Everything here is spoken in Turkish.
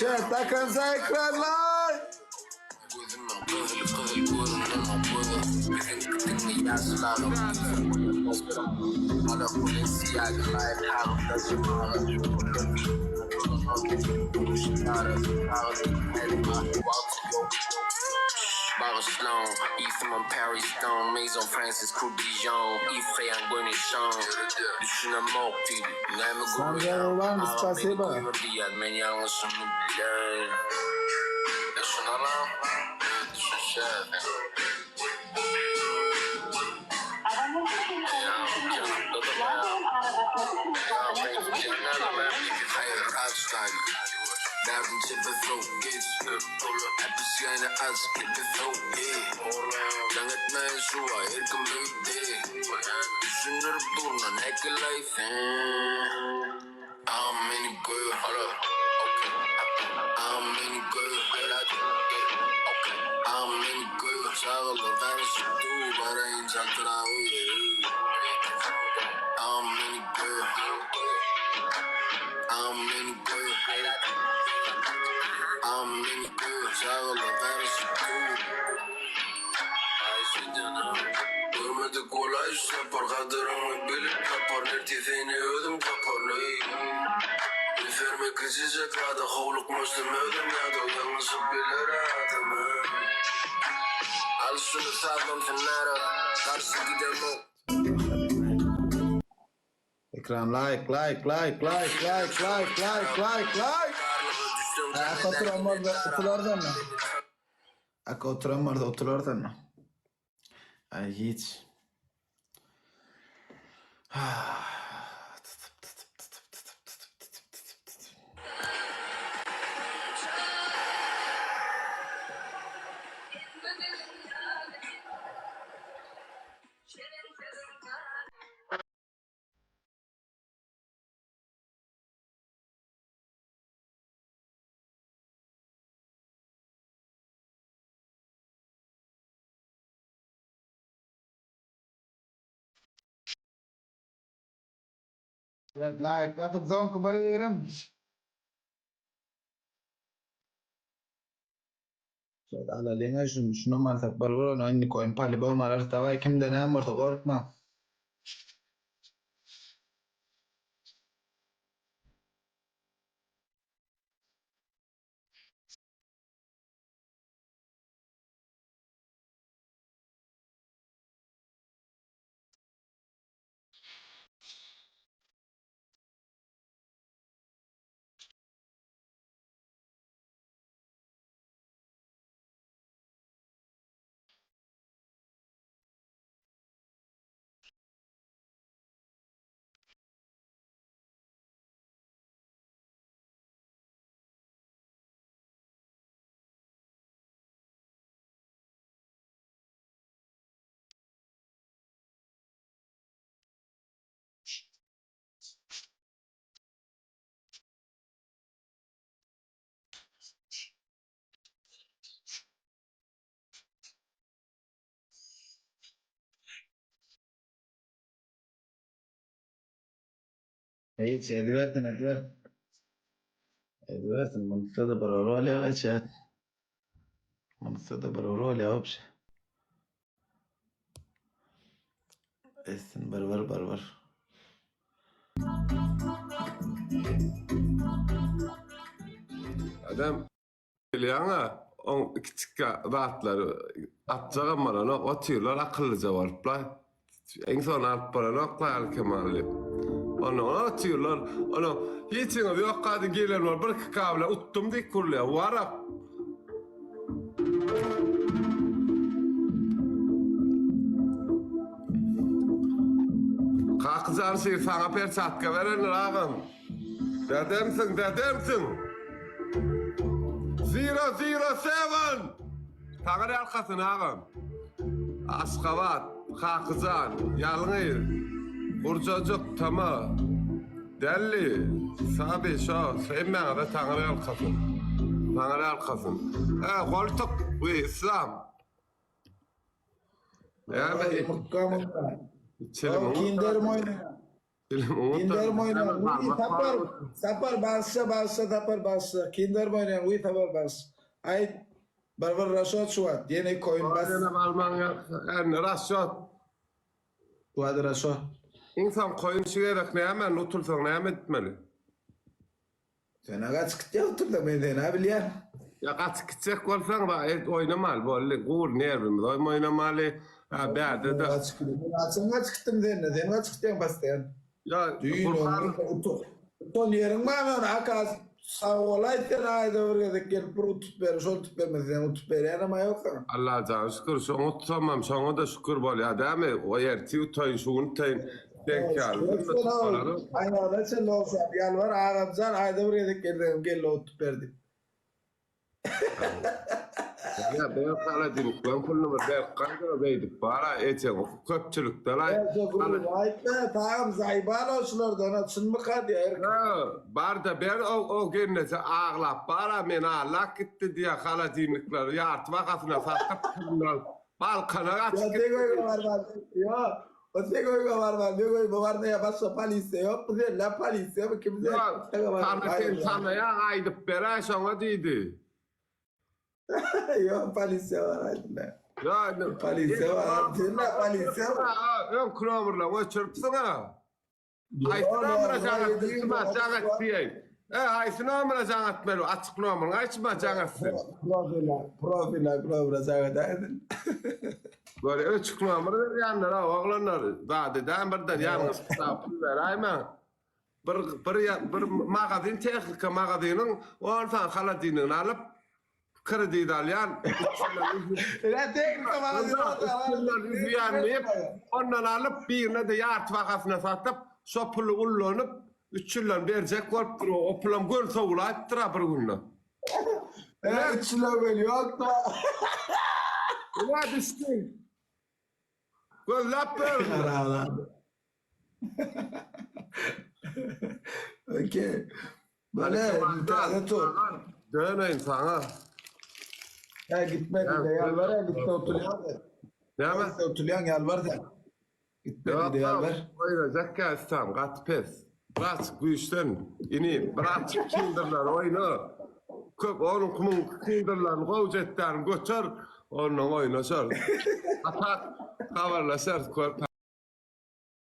Chat, alcanza ekranlar. Baba Sloan, Ethan Perry Stone, Maison Francis Dijon, Ife Anguinishon, düşünen mokti, neyme Sancar var mı? Spasiba. men yanlışım bilen. Yaşına lan, düşün Derdince ve zor geç Hep isyene az gibi zor Can etmeyin şu ay erken büyüdü Düşünürüp durma ne kılayfen Many girl, hold up many girl, many girl Sağılır ben sütü Barayın çantıra many girl many girl many girl Sağılır ben sütü Görmedi kolay sapar kadırını bilip kapar Nertifeni ödüm kapar Verme kızıca kada Hovluk müslüm ödüm ya da Yalnızı bilir adamı Al şunu sağlam fenara Karşı gidelim o Ekran like. Aka oturan var da otulardan mı? Aka oturan var da otulardan mı? Ay hiç. Like atıp zaman kabarıyorum. Şöyle alalım şunu maltak barbar aynı koyun pali bol marar tavay kimden ne amırdı korkma. Hiç ediversin. Ediversin mantıkta da barbar oluyor kaçar. Mantıkta da barbar oluyor hopş. Esin barbar. Adam Yana on küçük rahatları atacağım bana atıyorlar akıllıca varıplar. En son alıp bana aklar kemalli. Onu atıyorlar. Onu hiçini yok hadi gelen var. Bir kavle uttum dik kurluya varap. Kalkızar şey sana perçatka verenler ağam. Dedemsin. 007 Tağır arkasın ağam. Askavat, Kakızan, Yalnır, Burcacık, Tama, Delli, Sabi, Şah, sen bana da Tağır arkasın. Koltuk, bu İslam. Mıkka. İçelim onu. Kinderim oyna. Kinder oynayan, uy tapar bağışsa tapar bağışsa. Kinder oynayan, uy tapar bağışsa. Ay, barbar raşot şuat, yine koyun bas. Aynen alman ya. Yani raşot. Bu adı raşot. İnsan koyun şigerek ne hemen otursan ne hemen etmeli. Sen aga çıkıtya otur da ben de ne bileyim. Ya kaç küçük olsan da oynamalı. Böyle kur nervimiz. Oynamalı. Ha berde de. Sen çıktım dene, sen çıktın basten. Ya Düğün Furkan. Ton yerin var mı? Akas sağ olaydı ayda oraya gelip tut ver, şol tut vermezsen tut ver ama yok. Allah canı şükür. Şunu tutamam. Şunu da şükür bol ya değil mi? O yer tiyutayın şunu tayın. Denk geldi. Aynen öyle sen olsa yalvar ağabeyler ayda oraya geldim gel tut verdim. Ya ben kaladın. Ben kullanım. Ben kaydına beydik. Bana etsen köpçülükte lan. Aytma tamam zayıbal olsunlar da açın mı kad ya? Barda ben o gennese ağlap bana men ağlak gitti diye kaladinlikler yart vakasına satıp balkana Ya açık te koy var var. Ya o te koy var. Diyor koy var ne yapasa polise yok. Bu la polise bu kimse. sana ya aydıp bera sana dedi. Yok polise var ayında. Ya Polise var. Cennet polise var. Ön kromerla o çırpsana. Ay kromerla canat diyeyim. Ay kromerla canat melu açık kromerla açma canatsın. Profila zaten. Böyle üç kromerla yanlara oğlanlar. Daha dedem birden yalnız kitapını ver ayma. Bir magazin teknik magazinin oradan haladinin alıp kredi alyan. Ya teknik Üstünler ondan alıp birine de yart vakasına satıp sopulu ullanıp 3 yıldan verecek olup duruyor. O plan görse ulayıp durar bir günle. Evet slogan yok da. Ulan düştün. Göllap böyle. Okey. Böyle bir tane tur. Döneyin sana. Ya gitmedi de yalvar ya gitti oturuyor. Ne mi? Gitti oturuyor yalvar da. Gitmedi de yalvar. Oynayacak gelsen kat pes. Bırak güçten ini bırak kinderler oyna. Köp onun kumun kinderlerini kovcetlerini götür. Onun oynasar. Atak kavarlaşar.